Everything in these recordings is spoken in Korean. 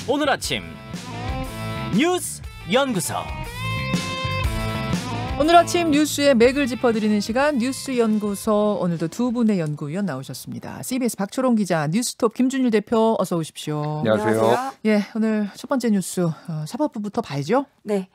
오늘 아침 뉴스 연구소. 오늘 아침 뉴스의 맥을 짚어드리는 시간 뉴스 연구소. 오늘도 두 분의 연구위원 나오셨습니다. CBS 박초롱 기자, 뉴스톱 김준일 대표 어서 오십시오. 안녕하세요. 예, 오늘 첫 번째 뉴스 사법부부터 봐야죠. 네.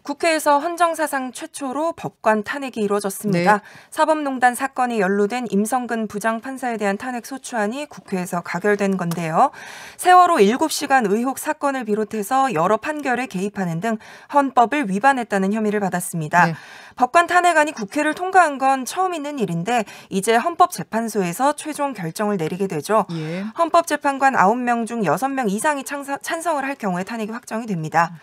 국회에서 헌정사상 최초로 법관 탄핵이 이루어졌습니다. 네. 사법농단 사건이 연루된 임성근 부장판사에 대한 탄핵 소추안이 국회에서 가결된 건데요. 세월호 7시간 의혹 사건을 비롯해서 여러 판결에 개입하는 등 헌법을 위반했다는 혐의를 받았습니다. 네. 법관 탄핵안이 국회를 통과한 건 처음 있는 일인데 이제 헌법재판소에서 최종 결정을 내리게 되죠. 예. 헌법재판관 9명 중 6명 이상이 찬성을 할 경우에 탄핵이 확정이 됩니다.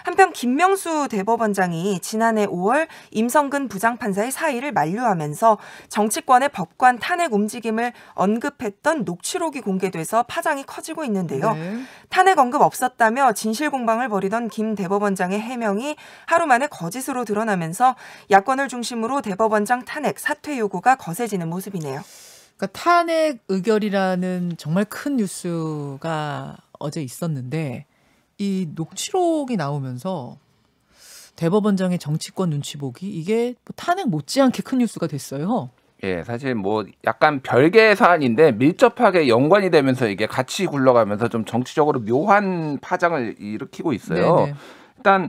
한편 김명수 대법원장이 지난해 5월 임성근 부장판사의 사의를 만류하면서 정치권의 법관 탄핵 움직임을 언급했던 녹취록이 공개돼서 파장이 커지고 있는데요. 네. 탄핵 언급 없었다며 진실 공방을 벌이던 김 대법원장의 해명이 하루 만에 거짓으로 드러나면서 야권을 중심으로 대법원장 탄핵 사퇴 요구가 거세지는 모습이네요. 그러니까 탄핵 의결이라는 정말 큰 뉴스가 어제 있었는데 이 녹취록이 나오면서 대법원장의 정치권 눈치 보기, 이게 탄핵 못지않게 큰 뉴스가 됐어요. 예, 사실 뭐 약간 별개의 사안인데 밀접하게 연관이 되면서 이게 같이 굴러가면서 좀 정치적으로 묘한 파장을 일으키고 있어요. 네네. 일단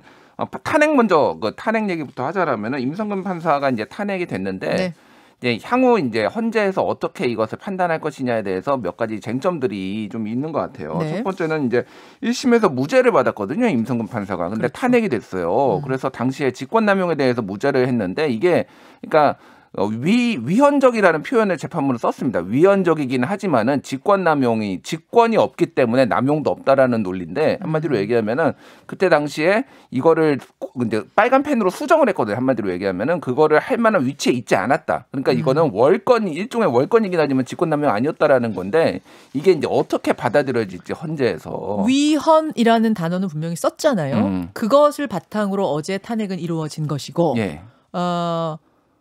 탄핵 먼저 탄핵 얘기부터 하자라면은 임성근 판사가 이제 탄핵이 됐는데 네. 이제 향후 이제 헌재에서 어떻게 이것을 판단할 것이냐에 대해서 몇 가지 쟁점들이 좀 있는 것 같아요. 네. 첫 번째는 이제 1심에서 무죄를 받았거든요, 임성근 판사가. 근데 그렇죠. 탄핵이 됐어요. 그래서 당시에 직권남용에 대해서 무죄를 했는데 이게 그러니까 위헌적이라는 표현을 재판부는 썼습니다. 위헌적이긴 하지만은 직권이 없기 때문에 남용도 없다라는 논리인데 한마디로 얘기하면은 그때 당시에 이거를 이제 빨간 펜으로 수정을 했거든요. 한마디로 얘기하면은 그거를 할 만한 위치에 있지 않았다. 그러니까 이거는 일종의 월권이긴 하지만 직권남용 아니었다라는 건데 이게 이제 어떻게 받아들여질지 헌재에서. 위헌이라는 단어는 분명히 썼잖아요. 그것을 바탕으로 어제 탄핵은 이루어진 것이고. 예.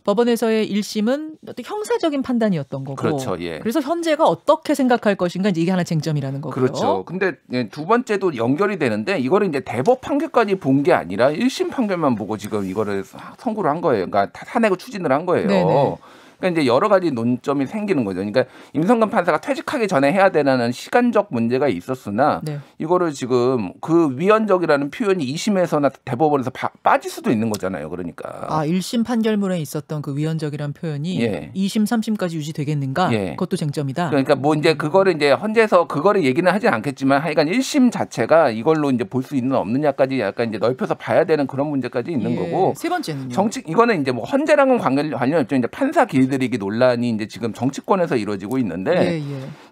법원에서의 1심은 어떤 형사적인 판단이었던 거고. 그렇죠. 예. 그래서 현재가 어떻게 생각할 것인가 이제 이게 하나 쟁점이라는 거고요. 그렇죠. 근데 두 번째도 연결이 되는데 이거를 이제 대법 판결까지 본 게 아니라 1심 판결만 보고 지금 이거를 선고를 한 거예요. 그러니까 탄핵을 추진을 한 거예요. 네네. 그러니까 이제 여러 가지 논점이 생기는 거죠. 그러니까 임성근 판사가 퇴직하기 전에 해야 되는 시간적 문제가 있었으나 네. 이거를 지금 그 위헌적이라는 표현이 2심에서나 대법원에서 빠질 수도 있는 거잖아요. 그러니까. 1심 판결문에 있었던 그 위헌적이라는 표현이 예. 2심, 3심까지 유지되겠는가? 예. 그것도 쟁점이다. 그러니까 뭐 이제 그거를 이제 헌재에서 그거를 얘기는 하진 않겠지만 하여간 1심 자체가 이걸로 이제 볼 수 있는 없느냐까지 약간 이제 넓혀서 봐야 되는 그런 문제까지 있는 예. 거고. 세 번째는요. 이거는 이제 뭐 헌재랑은 관련 없죠. 이제 판사 길들이기 논란이 이제 지금 정치권에서 이루어지고 있는데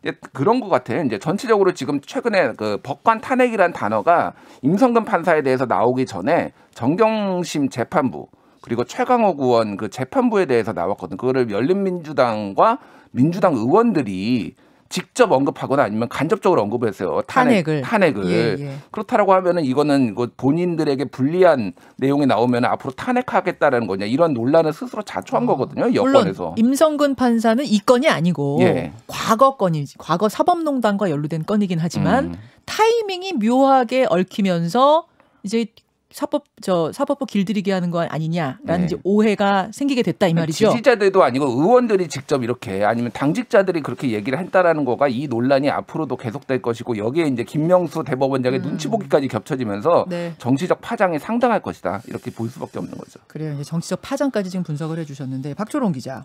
이제 그런 것 같아요. 이제 전체적으로 지금 최근에 그 법관 탄핵이란 단어가 임성근 판사에 대해서 나오기 전에 정경심 재판부 그리고 최강욱 의원 그 재판부에 대해서 나왔거든. 그거를 열린민주당과 민주당 의원들이 직접 언급하거나 아니면 간접적으로 언급을 했어요. 탄핵을. 예. 그렇다라고 하면은 이거는 본인들에게 불리한 내용이 나오면 앞으로 탄핵하겠다라는 거냐 이런 논란을 스스로 자초한 거거든요. 여권에서. 물론 임성근 판사는 이 건이 아니고 예. 과거 건이지. 과거 사법농단과 연루된 건이긴 하지만 타이밍이 묘하게 얽히면서 이제 사법부 길들이게 하는 거 아니냐라는 이제 오해가 생기게 됐다 이 말이죠. 지지자들도 아니고 의원들이 직접 이렇게 아니면 당직자들이 그렇게 얘기를 했다라는 거가 이 논란이 앞으로도 계속될 것이고 여기에 이제 김명수 대법원장의 눈치 보기까지 겹쳐지면서 네. 정치적 파장이 상당할 것이다 이렇게 볼 수밖에 없는 거죠. 그래요. 이제 정치적 파장까지 지금 분석을 해주셨는데 박초롱 기자.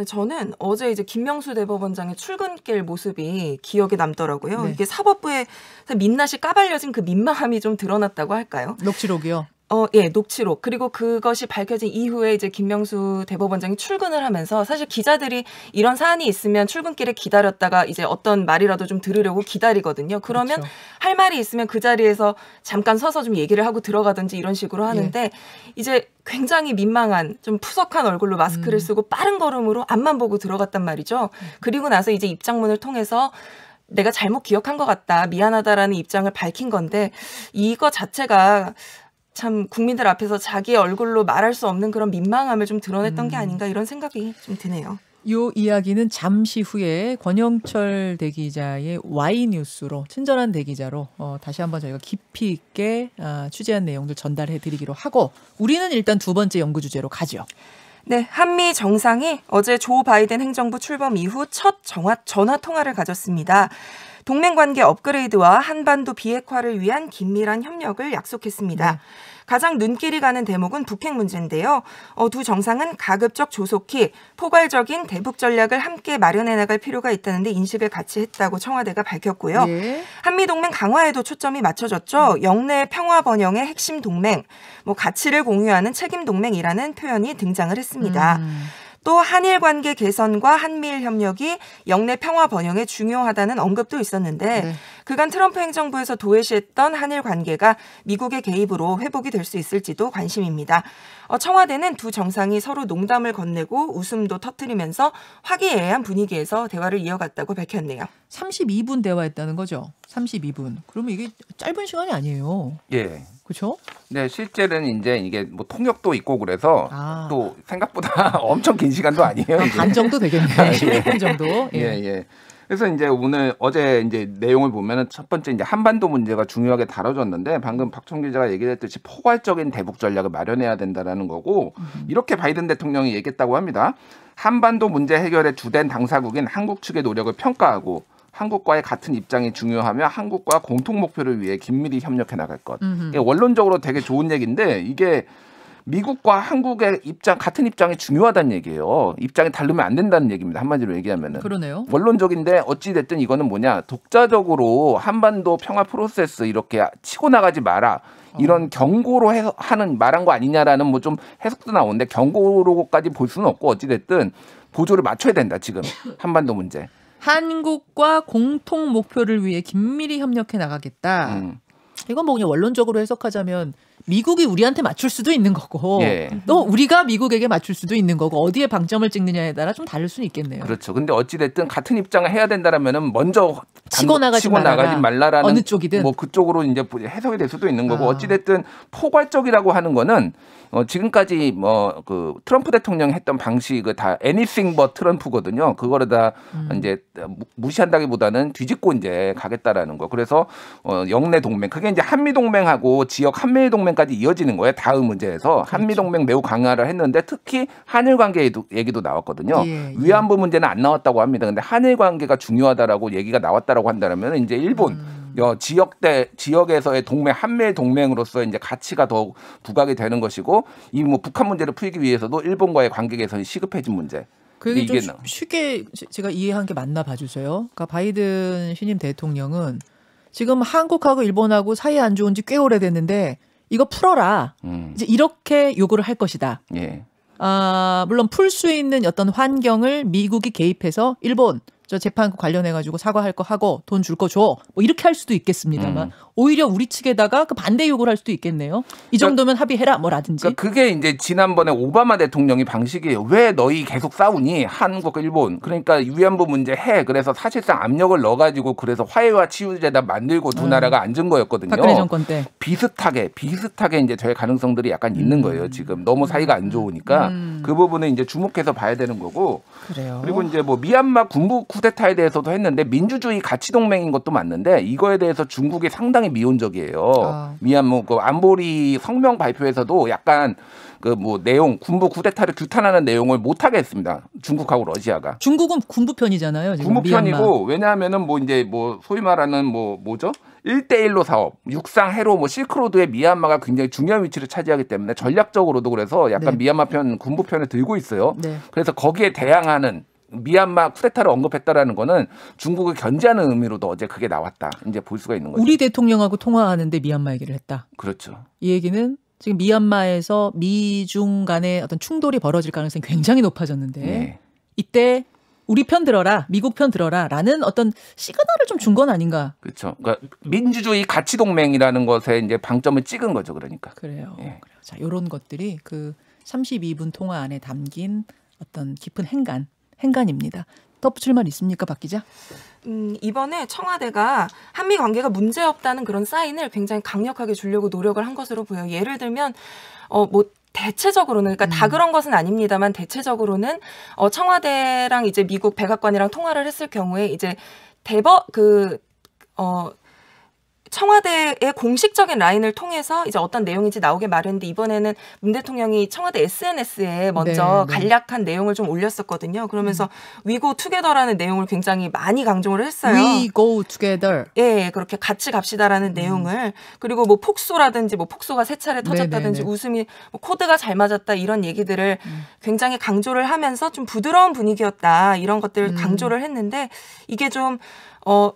저는 어제 이제 김명수 대법원장의 출근길 모습이 기억에 남더라고요. 네. 이게 사법부의 민낯이 까발려진 그 민망함이 좀 드러났다고 할까요? 녹취록이요. 예, 녹취록. 그리고 그것이 밝혀진 이후에 이제 김명수 대법원장이 출근을 하면서 사실 기자들이 이런 사안이 있으면 출근길에 기다렸다가 이제 어떤 말이라도 좀 들으려고 기다리거든요. 그러면 그렇죠. 할 말이 있으면 그 자리에서 잠깐 서서 좀 얘기를 하고 들어가든지 이런 식으로 하는데 이제 굉장히 민망한 좀 푸석한 얼굴로 마스크를 쓰고 빠른 걸음으로 앞만 보고 들어갔단 말이죠. 그리고 나서 이제 입장문을 통해서 내가 잘못 기억한 것 같다. 미안하다라는 입장을 밝힌 건데 이거 자체가 참 국민들 앞에서 자기의 얼굴로 말할 수 없는 그런 민망함을 좀 드러냈던 게 아닌가 이런 생각이 좀 드네요. 요 이야기는 잠시 후에 권영철 대기자의 Y뉴스로 친절한 대기자로 다시 한번 저희가 깊이 있게 취재한 내용들 전달해드리기로 하고 우리는 일단 두 번째 연구 주제로 가죠. 네, 한미 정상이 어제 조 바이든 행정부 출범 이후 첫 전화 통화를 가졌습니다. 동맹 관계 업그레이드와 한반도 비핵화를 위한 긴밀한 협력을 약속했습니다. 네. 가장 눈길이 가는 대목은 북핵 문제인데요. 두 정상은 가급적 조속히 포괄적인 대북 전략을 함께 마련해 나갈 필요가 있다는데 인식을 같이 했다고 청와대가 밝혔고요. 예. 한미동맹 강화에도 초점이 맞춰졌죠. 영내 평화 번영의 핵심 동맹, 가치를 공유하는 책임 동맹이라는 표현이 등장을 했습니다. 또 한일 관계 개선과 한미일 협력이 영내 평화 번영에 중요하다는 언급도 있었는데 네. 그간 트럼프 행정부에서 도외시했던 한일 관계가 미국의 개입으로 회복이 될 수 있을지도 관심입니다. 청와대는 두 정상이 서로 농담을 건네고 웃음도 터뜨리면서 화기애애한 분위기에서 대화를 이어갔다고 밝혔네요. 32분 대화했다는 거죠? 32분. 그러면 이게 짧은 시간이 아니에요. 예. 그렇죠? 네, 실제는 이제 이게 통역도 있고 그래서 또 생각보다 엄청 긴 시간도 아니에요. 반 정도 되겠네요. 10분 정도. 예. 그래서 이제 어제 이제 내용을 보면은 첫 번째 이제 한반도 문제가 중요하게 다뤄졌는데 방금 박청 기자가 얘기했듯이 포괄적인 대북 전략을 마련해야 된다라는 거고 이렇게 바이든 대통령이 얘기했다고 합니다. 한반도 문제 해결에 주된 당사국인 한국 측의 노력을 평가하고 한국과의 같은 입장이 중요하며 한국과 공통 목표를 위해 긴밀히 협력해 나갈 것. 이게 원론적으로 되게 좋은 얘기인데 이게 미국과 한국의 같은 입장이 중요하다는 얘기예요. 입장이 다르면 안 된다는 얘기입니다. 한마디로 얘기하면은. 그러네요. 원론적인데 어찌 됐든 이거는 뭐냐? 독자적으로 한반도 평화 프로세스 이렇게 치고 나가지 마라. 이런 경고로 말한 거 아니냐라는 뭐 좀 해석도 나오는데 경고로까지 볼 수는 없고 어찌 됐든 보조를 맞춰야 된다. 지금 한반도 문제. 한국과 공통 목표를 위해 긴밀히 협력해 나가겠다. 이건 뭐 그냥 원론적으로 해석하자면 미국이 우리한테 맞출 수도 있는 거고 또 우리가 미국에게 맞출 수도 있는 거고 어디에 방점을 찍느냐에 따라 좀 다를 수는 있겠네요. 그렇죠. 근데 어찌 됐든 같은 입장을 해야 된다라면은 먼저 치고 나가지 말라라는 어느 쪽이든 뭐 그쪽으로 이제 해석이 될 수도 있는 거고 어찌 됐든 포괄적이라고 하는 거는 지금까지 그 트럼프 대통령이 했던 방식은 다 anything but 트럼프거든요. 그거를 다 이제 무시한다기보다는 뒤집고 이제 가겠다라는 거. 그래서 영내 동맹 그게 이제 한미 동맹하고 지역 한미일 동맹까지 이어지는 거예요. 다음 문제에서 그렇죠. 한미 동맹 매우 강화를 했는데 특히 한일 관계 얘기도 나왔거든요. 위안부 문제는 안 나왔다고 합니다. 근데 한일 관계가 중요하다라고 얘기가 나왔다라고 한다면 이제 일본 지역에서의 동맹, 한미일 동맹으로서 이제 가치가 더 부각이 되는 것이고, 이 뭐 북한 문제를 풀기 위해서도 일본과의 관계 개선이 시급해진 문제. 그게 좀 쉽게 제가 이해한 게 맞나 봐주세요. 그러니까 바이든 신임 대통령은 지금 한국하고 일본하고 사이 안 좋은 지 꽤 오래됐는데 이거 풀어라. 이제 이렇게 요구를 할 것이다. 예. 물론 풀 수 있는 어떤 환경을 미국이 개입해서 일본 저 재판 관련해가지고 사과할 거 하고 돈 줄 거 줘. 뭐 이렇게 할 수도 있겠습니다만 오히려 우리 측에다가 그 반대 요구를 할 수도 있겠네요. 이 정도면 합의해라 뭐라든지. 그러니까 그게 이제 지난번에 오바마 대통령이 방식이에요. 왜 너희 계속 싸우니? 한국, 일본. 그러니까 위안부 문제 해. 그래서 사실상 압력을 넣어가지고 그래서 화해와 치유재단 만들고 두 나라가 앉은 거였거든요. 박근혜 정권 때. 비슷하게 이제 될 가능성들이 약간 있는 거예요. 지금 너무 사이가 안 좋으니까 그 부분은 이제 주목해서 봐야 되는 거고. 그래요. 그리고 이제 뭐 미얀마 군부 쿠데타에 대해서도 했는데 민주주의 가치 동맹인 것도 맞는데 이거에 대해서 중국이 상당히 미온적이에요. 미얀마 그 안보리 성명 발표에서도 약간 그 뭐 내용 군부 쿠데타를 규탄하는 내용을 못하게 했습니다. 중국하고 러시아가. 중국은 군부 편이잖아요. 지금 군부 편이고 왜냐하면은 뭐 이제 뭐 소위 말하는 뭐죠? 1대1로 사업, 육상 해로 뭐 실크로드에 미얀마가 굉장히 중요한 위치를 차지하기 때문에 전략적으로도 그래서 약간 미얀마 편 군부 편을 들고 있어요. 네. 그래서 거기에 대항하는 미얀마 쿠데타를 언급했다라는 거는 중국을 견제하는 의미로도 어제 그게 나왔다. 이제 볼 수가 있는 거죠. 우리 대통령하고 통화하는데 미얀마 얘기를 했다. 그렇죠. 이 얘기는 지금 미얀마에서 미중 간의 어떤 충돌이 벌어질 가능성이 굉장히 높아졌는데 이때 우리 편 들어라, 미국 편 들어라라는 어떤 시그널을 좀 준 건 아닌가? 그렇죠. 그러니까 민주주의 가치 동맹이라는 것에 이제 방점을 찍은 거죠, 그러니까. 그래요. 그래요. 자, 이런 것들이 그 32분 통화 안에 담긴 어떤 깊은 행간입니다. 덧붙일 말 있습니까, 박 기자? 이번에 청와대가 한미 관계가 문제없다는 그런 사인을 굉장히 강력하게 주려고 노력을 한 것으로 보여요. 예를 들면 뭐 대체적으로는 그러니까 다 그런 것은 아닙니다만 대체적으로는 청와대랑 이제 미국 백악관이랑 통화를 했을 경우에 이제 청와대의 공식적인 라인을 통해서 이제 어떤 내용인지 나오게 마련인데 이번에는 문 대통령이 청와대 SNS에 먼저 간략한 내용을 좀 올렸었거든요. 그러면서 We go together라는 내용을 굉장히 많이 강조를 했어요. We go together. 예, 그렇게 같이 갑시다라는 내용을 그리고 뭐 폭소라든지 뭐 폭소가 세 차례 터졌다든지 웃음이 뭐 코드가 잘 맞았다 이런 얘기들을 굉장히 강조를 하면서 좀 부드러운 분위기였다 이런 것들을 강조를 했는데 이게 좀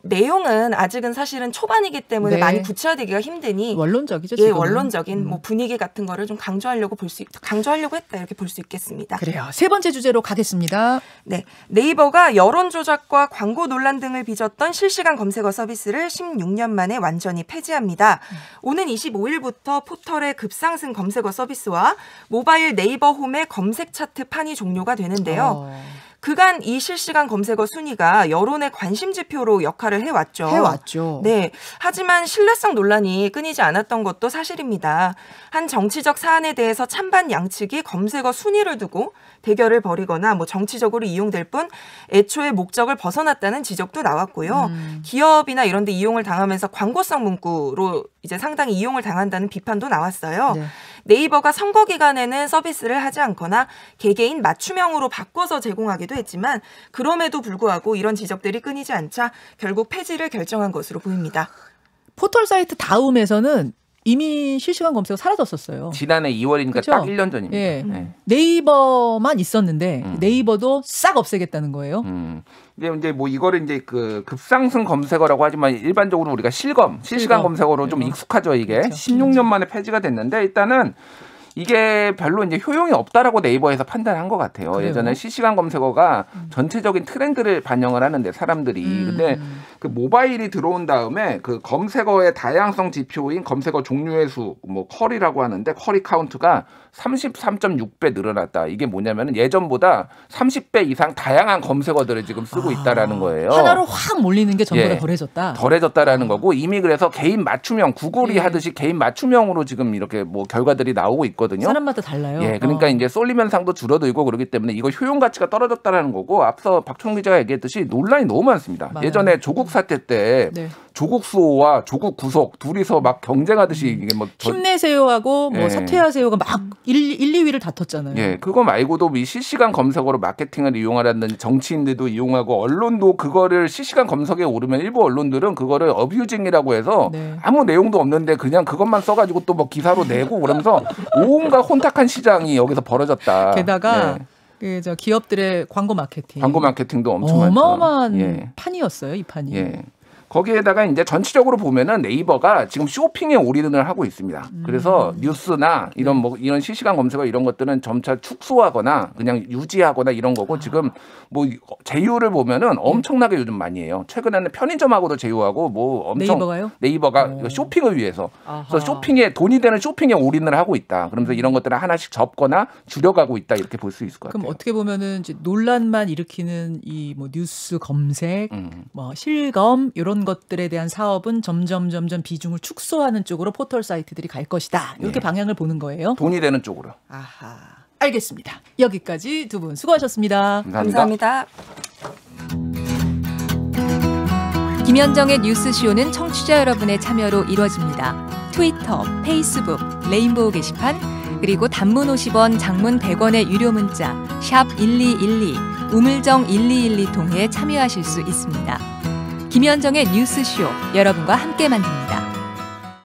내용은 아직은 사실은 초반이기 때문에 많이 구체화되기가 힘드니 원론적이죠. 예, 원론적인 뭐 분위기 같은 거를 좀 강조하려고 했다 이렇게 볼 수 있겠습니다. 그래요. 세 번째 주제로 가겠습니다. 네, 네이버가 여론 조작과 광고 논란 등을 빚었던 실시간 검색어 서비스를 16년 만에 완전히 폐지합니다. 오는 25일부터 포털의 급상승 검색어 서비스와 모바일 네이버 홈의 검색 차트 판이 종료가 되는데요. 그간 이 실시간 검색어 순위가 여론의 관심 지표로 역할을 해왔죠. 네. 하지만 신뢰성 논란이 끊이지 않았던 것도 사실입니다. 한 정치적 사안에 대해서 찬반 양측이 검색어 순위를 두고 대결을 벌이거나 뭐 정치적으로 이용될 뿐 애초에 목적을 벗어났다는 지적도 나왔고요. 기업이나 이런 데 이용을 당하면서 광고성 문구로 이제 상당히 이용을 당한다는 비판도 나왔어요. 네. 네이버가 선거 기간에는 서비스를 하지 않거나 개개인 맞춤형으로 바꿔서 제공하기도 했지만 그럼에도 불구하고 이런 지적들이 끊이지 않자 결국 폐지를 결정한 것으로 보입니다. 포털 사이트 다음에서는 이미 실시간 검색어 사라졌었어요. 지난해 2월이니까 그렇죠? 딱 1년 전입니다. 예. 네이버만 있었는데 네이버도 싹 없애겠다는 거예요. 근데 이제 뭐 이거를 이제 그 급상승 검색어라고 하지만 일반적으로 우리가 실시간 검색어로 좀 익숙하죠, 이게. 그렇죠. 16년 만에 폐지가 됐는데 일단은 이게 별로 이제 효용이 없다라고 네이버에서 판단한 것 같아요. 그래요? 예전에 실시간 검색어가 전체적인 트렌드를 반영을 하는데 사람들이 근데 그 모바일이 들어온 다음에 그 검색어의 다양성 지표인 검색어 종류의 수, 뭐 쿼리라고 하는데 쿼리 카운트가 33.6배 늘어났다. 이게 뭐냐면은 예전보다 30배 이상 다양한 검색어들을 지금 쓰고 있다라는 거예요. 하나로 확 몰리는 게 전보다 덜해졌다. 덜해졌다라는 거고 이미 그래서 개인 맞춤형 구글이 하듯이 개인 맞춤형으로 지금 이렇게 뭐 결과들이 나오고 있거든요. 사람마다 달라요. 예, 그러니까 이제 쏠림 현상도 줄어들고 그렇기 때문에 이거 효용 가치가 떨어졌다라는 거고 앞서 박총 기자가 얘기했듯이 논란이 너무 많습니다. 맞아요. 예전에 조국 사태 때 조국 수호와 조국 구속 둘이서 막 경쟁하듯이 이게 뭐 힘내세요하고 뭐 사퇴하세요가 막 1, 2위를 다퉜잖아요. 예, 그거 말고도 이 실시간 검색어로 마케팅을 이용하라는 정치인들도 이용하고 언론도 그거를 실시간 검색에 오르면 일부 언론들은 그거를 어뷰징이라고 해서 아무 내용도 없는데 그냥 그것만 써가지고 또 뭐 기사로 내고 그러면서 온갖 혼탁한 시장이 여기서 벌어졌다. 게다가 그 기업들의 광고 마케팅도 엄청 어마어마한 판이었어요, 이 판이. 예. 거기에다가 이제 전체적으로 보면은 네이버가 지금 쇼핑에 올인을 하고 있습니다. 그래서 뉴스나 이런 이런 실시간 검색어 이런 것들은 점차 축소하거나 그냥 유지하거나 이런 거고 지금 뭐 제휴를 보면은 엄청나게 요즘 많이 해요. 최근에는 편의점하고도 제휴하고 뭐 엄청 네이버가 쇼핑을 위해서 그래서 쇼핑에 돈이 되는 쇼핑에 올인을 하고 있다. 그러면서 이런 것들을 하나씩 접거나 줄여가고 있다 이렇게 볼 수 있을 것 같아요. 그럼 어떻게 보면은 이제 논란만 일으키는 이 뭐 뉴스 검색, 뭐 실검 이런 것들에 대한 사업은 점점 비중을 축소하는 쪽으로 포털 사이트들이 갈 것이다. 이렇게 방향을 보는 거예요. 돈이 되는 쪽으로. 아하. 알겠습니다. 여기까지 두 분 수고하셨습니다. 감사합니다. 김현정의 뉴스쇼는 청취자 여러분의 참여로 이루어집니다. 트위터, 페이스북, 레인보우 게시판, 그리고 단문 50원, 장문 100원의 유료 문자 샵 1212, 우물정 1212 통해 참여하실 수 있습니다. 김현정의 뉴스쇼 여러분과 함께 만듭니다.